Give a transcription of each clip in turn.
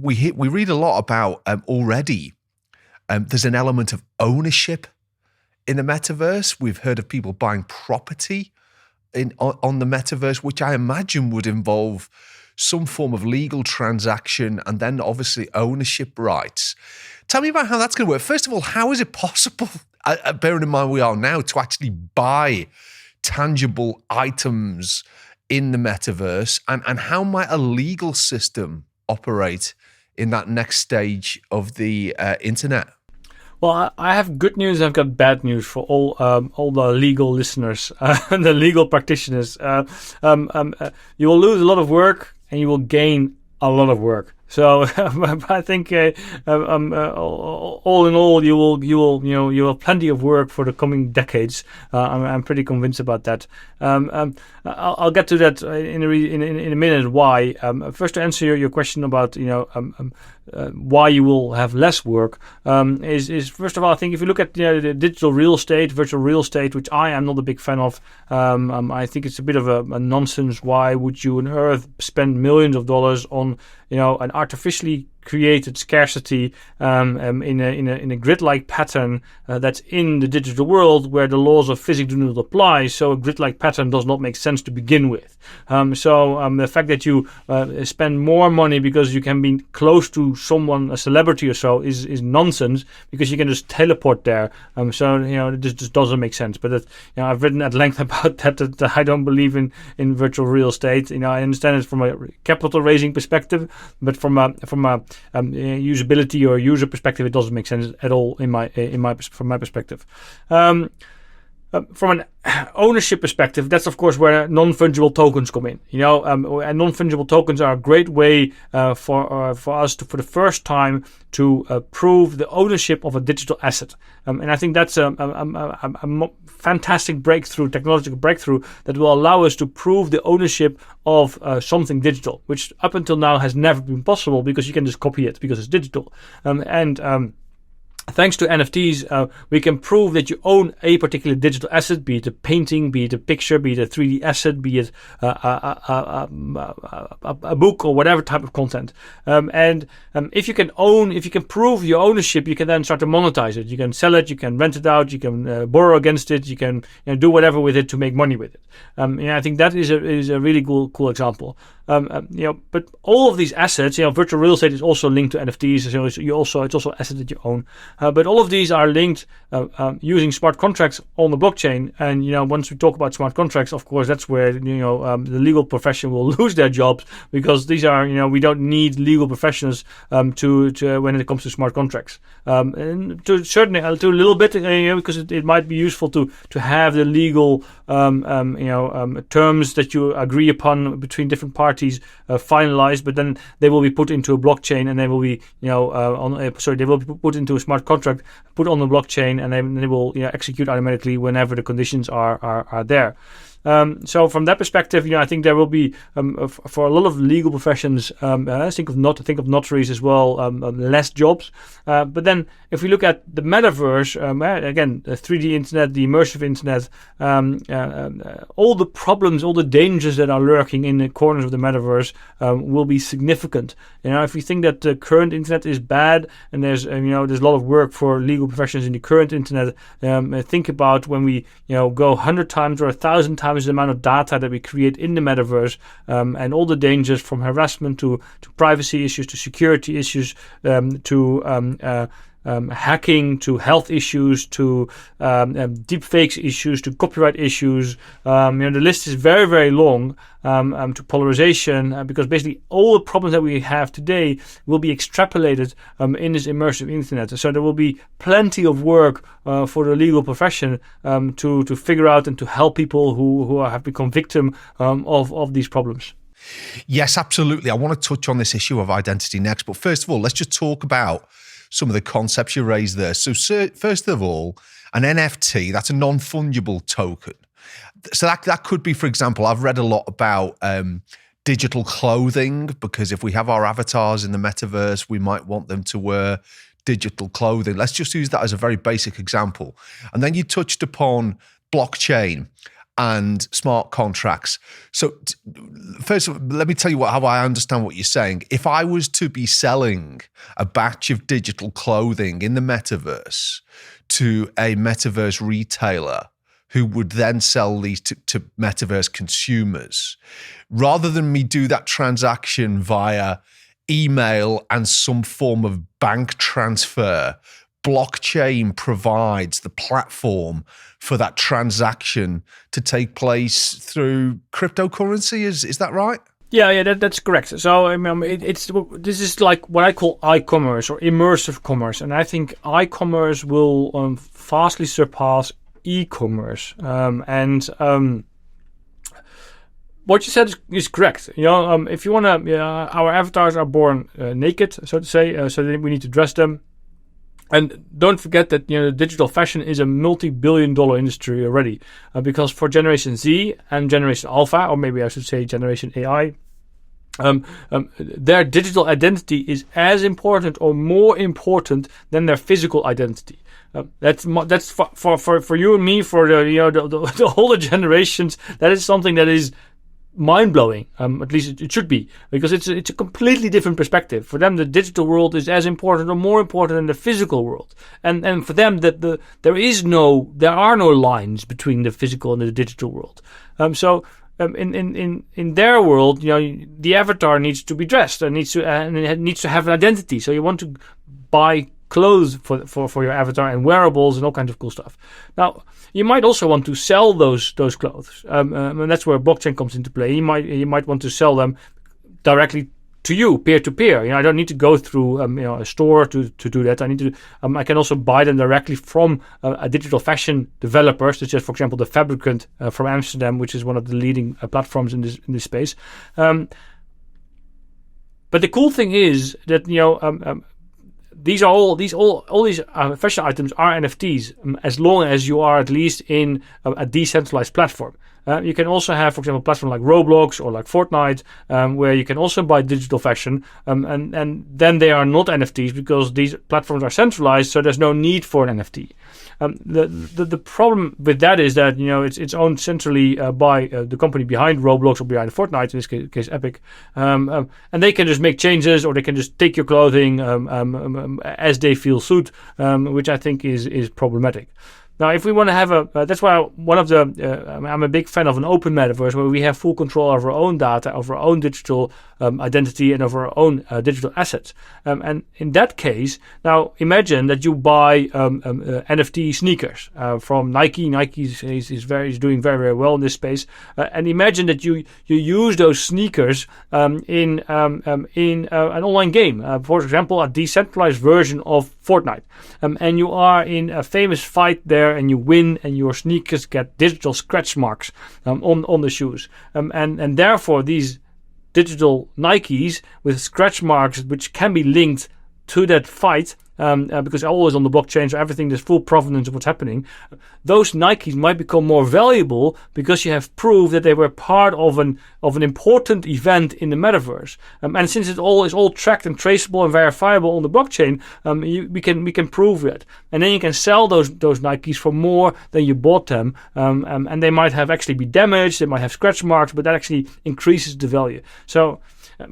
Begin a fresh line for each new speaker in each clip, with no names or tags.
we read a lot about already. There's an element of ownership in the metaverse. We've heard of people buying property on the metaverse, which I imagine would involve some form of legal transaction and then obviously ownership rights. Tell me about how that's going to work. First of all, how is it possible, bearing in mind we are now, to actually buy tangible items in the metaverse, and how might a legal system operate in that next stage of the internet?
Well, I have good news. I've got bad news for all the legal listeners and the legal practitioners. You will lose a lot of work, and you will gain a lot of work. So I think all in all, you have plenty of work for the coming decades. I'm pretty convinced about that. I'll get to that in a minute. Why? First, to answer your question about why you will have less work is first of all, I think if you look at the digital real estate, virtual real estate, which I am not a big fan of, I think it's a bit of a nonsense. Why would you on earth spend millions of dollars on an artificially created scarcity in a grid-like pattern that's in the digital world where the laws of physics do not apply. So a grid-like pattern does not make sense to begin with. So the fact that you spend more money because you can be close to someone, a celebrity or so, is nonsense, because you can just teleport there. So it just doesn't make sense. But I've written at length about that I don't believe in virtual real estate. I understand it from a capital raising perspective, but from a usability or user perspective, it doesn't make sense at all from my perspective. From an ownership perspective, that's of course where non-fungible tokens come in. And non-fungible tokens are a great way for us to, for the first time, to prove the ownership of a digital asset. And I think that's a fantastic breakthrough, technological breakthrough, that will allow us to prove the ownership of something digital, which up until now has never been possible, because you can just copy it because it's digital. Thanks to NFTs, we can prove that you own a particular digital asset, be it a painting, be it a picture, be it a 3D asset, be it a book or whatever type of content. If you can prove your ownership, you can then start to monetize it. You can sell it, you can rent it out, you can borrow against it, you can do whatever with it to make money with it. I think that is a really cool example. But all of these assets, virtual real estate is also linked to NFTs. So it's also an asset that you own. But all of these are linked using smart contracts on the blockchain. And once we talk about smart contracts, of course, that's where the legal profession will lose their jobs, because these are we don't need legal professionals to when it comes to smart contracts. And to a little bit, because it might be useful to have the legal terms that you agree upon between different parties finalized, but then they will be put into a blockchain, and they will be they will be put into a smart contract, put on the blockchain, and then they will execute automatically whenever the conditions are there. So from that perspective, I think there will be for a lot of legal professions, think of notaries as well, less jobs. But then if we look at the metaverse, again, the 3D internet, the immersive internet, all the problems, all the dangers that are lurking in the corners of the metaverse will be significant. If we think that the current internet is bad, and there's a lot of work for legal professions in the current internet, think about when we go 100 times or 1,000 times the amount of data that we create in the metaverse, and all the dangers from harassment to privacy issues, to security issues, to hacking, to health issues, to deepfakes issues, to copyright issues. The list is very, very long, to polarization, because basically all the problems that we have today will be extrapolated in this immersive internet. So there will be plenty of work for the legal profession to figure out and to help people who have become victim of these problems.
Yes, absolutely. I want to touch on this issue of identity next. But first of all, let's just talk about some of the concepts you raised there. So first of all, an NFT, that's a non-fungible token. So that could be, for example, I've read a lot about digital clothing, because if we have our avatars in the metaverse, we might want them to wear digital clothing. Let's just use that as a very basic example. And then you touched upon blockchain. and smart contracts. So first of all, let me tell you how I understand what you're saying. If I was to be selling a batch of digital clothing in the metaverse to a metaverse retailer who would then sell these to metaverse consumers, rather than me do that transaction via email and some form of bank transfer, blockchain provides the platform for that transaction to take place through cryptocurrency. Is that right?
Yeah, that's correct. So this is like what I call e-commerce or immersive commerce, and I think e-commerce will vastly surpass e-commerce. What you said is correct. If you want to, our avatars are born naked, so to say, so then we need to dress them. And don't forget that digital fashion is a multi-billion-dollar industry already, because for Generation Z and Generation Alpha, or maybe I should say Generation AI, their digital identity is as important or more important than their physical identity. That's for you and me, for the older generations. That is something that is mind-blowing. At least it should be, because it's a completely different perspective. For them, the digital world is as important or more important than the physical world. And for them, there are no lines between the physical and the digital world. In their world, the avatar needs to be dressed and needs to have an identity. So you want to buy clothes for your avatar and wearables and all kinds of cool stuff. Now, you might also want to sell those clothes, and that's where blockchain comes into play. You might want to sell them directly to you, peer to peer. I don't need to go through a store to do that. I can also buy them directly from a digital fashion developer, such as, for example, the Fabricant from Amsterdam, which is one of the leading platforms in this space. But the cool thing is that all these fashion items are NFTs, as long as you are at least in a decentralized platform. You can also have, for example, a platform like Roblox or like Fortnite, where you can also buy digital fashion, and then they are not NFTs because these platforms are centralized, so there's no need for an NFT. The problem with that is that it's owned centrally by the company behind Roblox or behind Fortnite, in this case Epic, and they can just make changes, or they can just take your clothing as they feel suit, which I think is problematic. Now, if we want to have that's why I'm a big fan of an open metaverse where we have full control of our own data, of our own digital identity, and of our own digital assets. And in that case, now imagine that you buy NFT sneakers from Nike. Nike is doing very, very well in this space. And imagine that you use those sneakers in an online game, for example, a decentralized version of Fortnite, and you are in a famous fight there, and you win, and your sneakers get digital scratch marks on the shoes, and therefore these digital Nikes with scratch marks, which can be linked to that fight, because always on the blockchain, so everything, there's full provenance of what's happening. Those Nikes might become more valuable because you have proof that they were part of an important event in the metaverse. And since it all is tracked and traceable and verifiable on the blockchain, we can prove it. And then you can sell those Nikes for more than you bought them. And they might have actually be damaged, they might have scratch marks, but that actually increases the value. So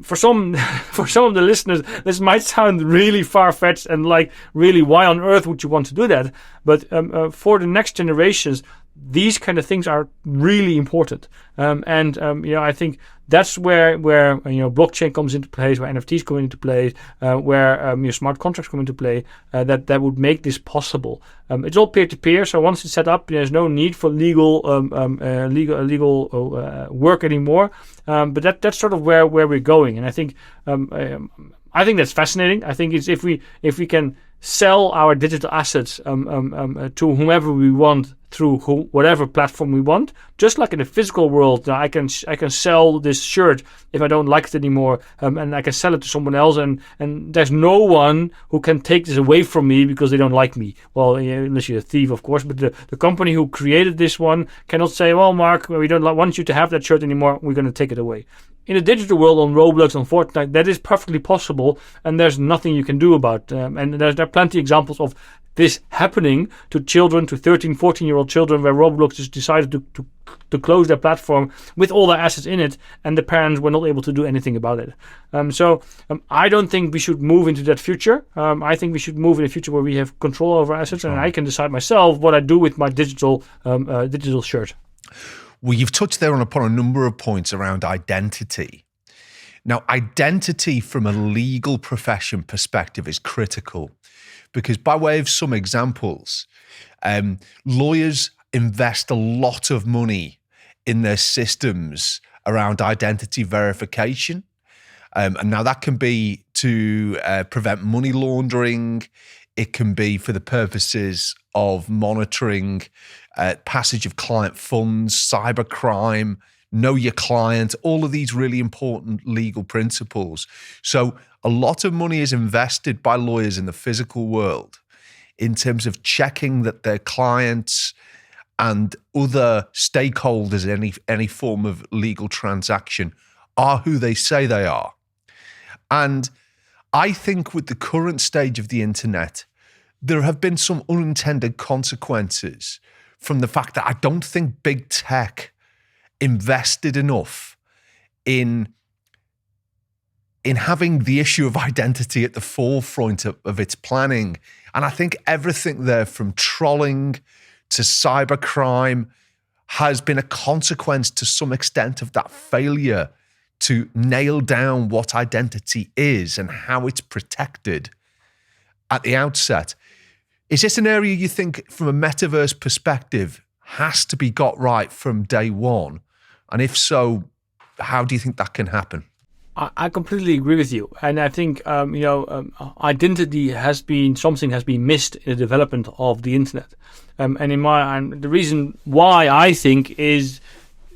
for some of the listeners, this might sound really far-fetched and like, really, why on earth would you want to do that? But for the next generations, these kind of things are really important. I think that's where blockchain comes into place, where NFTs come into play, where smart contracts come into play. That would make this possible. It's all peer-to-peer, so once it's set up, there's no need for legal work anymore. But that's sort of where we're going, and I think that's fascinating. I think it's if we can sell our digital assets to whomever we want through whatever platform we want, just like in the physical world. I can sell this shirt if I don't like it anymore, and I can sell it to someone else, and there's no one who can take this away from me because they don't like me. Well, unless you're a thief, of course, but the company who created this one cannot say, well, Mark, we don't want you to have that shirt anymore, we're going to take it away. In the digital world, on Roblox, on Fortnite, that is perfectly possible, and there's nothing you can do about it. And there are plenty of examples of this happening to children, to 13, 14-year-old children, where Roblox just decided to close their platform with all their assets in it, and the parents were not able to do anything about it. I don't think we should move into that future. I think we should move in a future where we have control over assets, and I can decide myself what I do with my digital shirt.
Well, you've touched there upon a number of points around identity. Now, identity from a legal profession perspective is critical because, by way of some examples, lawyers invest a lot of money in their systems around identity verification. And now that can be to prevent money laundering. It can be for the purposes of monitoring passage of client funds, cybercrime, know your client, all of these really important legal principles. So a lot of money is invested by lawyers in the physical world in terms of checking that their clients and other stakeholders in any form of legal transaction are who they say they are. And I think with the current stage of the internet, there have been some unintended consequences from the fact that I don't think big tech invested enough in having the issue of identity at the forefront of its planning. And I think everything there from trolling to cybercrime has been a consequence to some extent of that failure to nail down what identity is and how it's protected at the outset. Is this an area you think from a metaverse perspective has to be got right from day one? And if so, how do you think that can happen?
I completely agree with you, and I think identity has been missed in the development of the internet, and the reason why I think is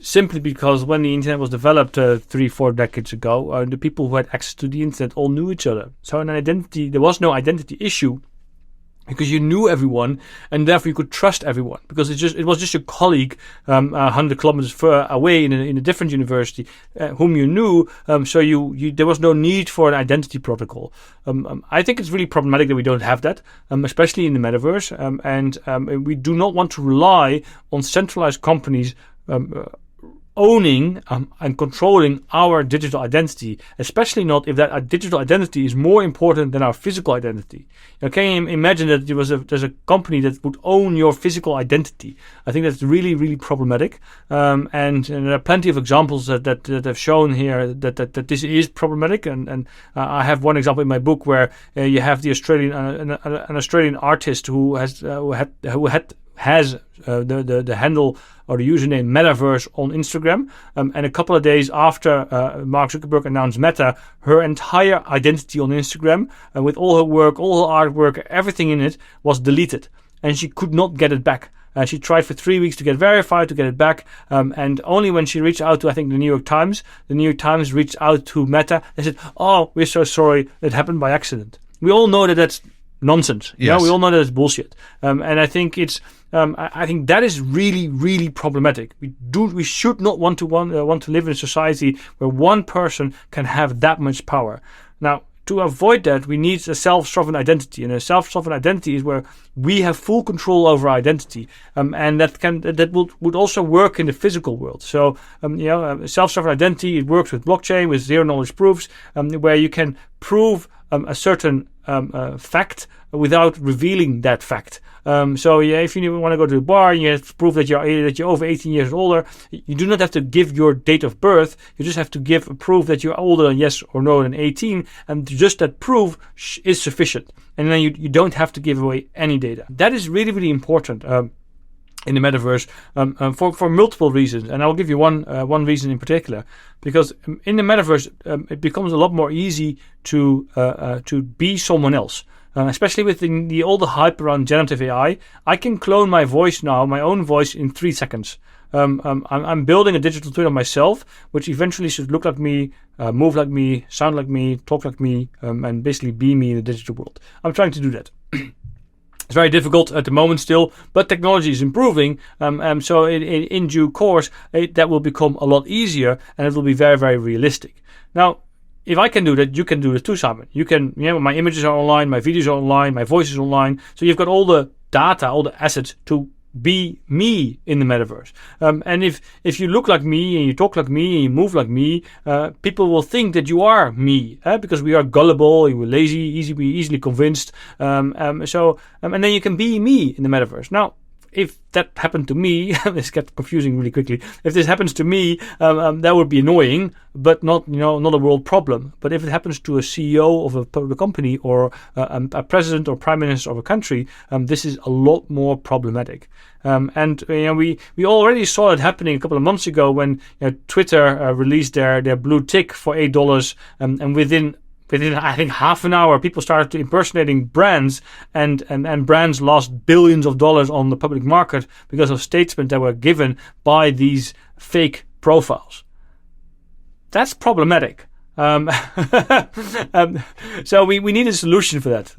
simply because when the internet was developed 3-4 decades ago, the people who had access to the internet all knew each other. So there was no identity issue, because you knew everyone, and therefore you could trust everyone, because it was just your colleague 100 kilometers far away in a different university whom you knew. So there was no need for an identity protocol. I think it's really problematic that we don't have that, especially in the metaverse, and we do not want to rely on centralized companies owning and controlling our digital identity, especially not if that digital identity is more important than our physical identity. Now, can you imagine that there's a company that would own your physical identity? I think that's really, really problematic. And there are plenty of examples that have shown here that this is problematic. And I have one example in my book where you have the an Australian artist who has the handle or the username Metaverse on Instagram, and a couple of days after Mark Zuckerberg announced Meta, her entire identity on Instagram, with all her work, all her artwork, everything in it, was deleted, and she could not get it back. She tried for 3 weeks to get verified, to get it back, and only when she reached out to, I think, the New York Times reached out to Meta and said, "Oh, we're so sorry, it happened by accident." We all know that that's nonsense.
Yes.
You know, we all know that it's bullshit. And I think I think that is really, really problematic. We should not want to live in a society where one person can have that much power. Now, to avoid that, we need a self-sovereign identity, and a self-sovereign identity is where we have full control over our identity, and that would also work in the physical world. So, self-sovereign identity, it works with blockchain, with zero-knowledge proofs, where you can prove a certain fact without revealing that fact. If you want to go to a bar and you have to prove that you're over 18 years older, you do not have to give your date of birth. You just have to give a proof that you're older than yes or no than 18, and just that proof is sufficient. And then you don't have to give away any data. That is really, really important in the metaverse for multiple reasons, and I'll give you one reason in particular. Because in the metaverse, it becomes a lot more easy to be someone else. Especially with all the hype around generative AI, I can clone my voice now, my own voice, in 3 seconds. I'm building a digital twin of myself, which eventually should look like me, move like me, sound like me, talk like me, and basically be me in the digital world. I'm trying to do that. It's very difficult at the moment still, but technology is improving. So in due course, that will become a lot easier, and it will be very, very realistic. Now, if I can do that, you can do it too, Simon. You can, my images are online, my videos are online, my voice is online. So you've got all the data, all the assets to be me in the metaverse. And if you look like me and you talk like me and you move like me, people will think that you are me, because we are gullible, we're lazy, easily convinced. And then you can be me in the metaverse. Now, if that happened to me, this gets confusing really quickly. If this happens to me, that would be annoying, but not a world problem. But if it happens to a CEO of a public company or a president or prime minister of a country, this is a lot more problematic. And we already saw it happening a couple of months ago when Twitter released their blue tick for $8, and within I think half an hour, people started impersonating brands, and brands lost billions of dollars on the public market because of statements that were given by these fake profiles. That's problematic. So we need a solution for that.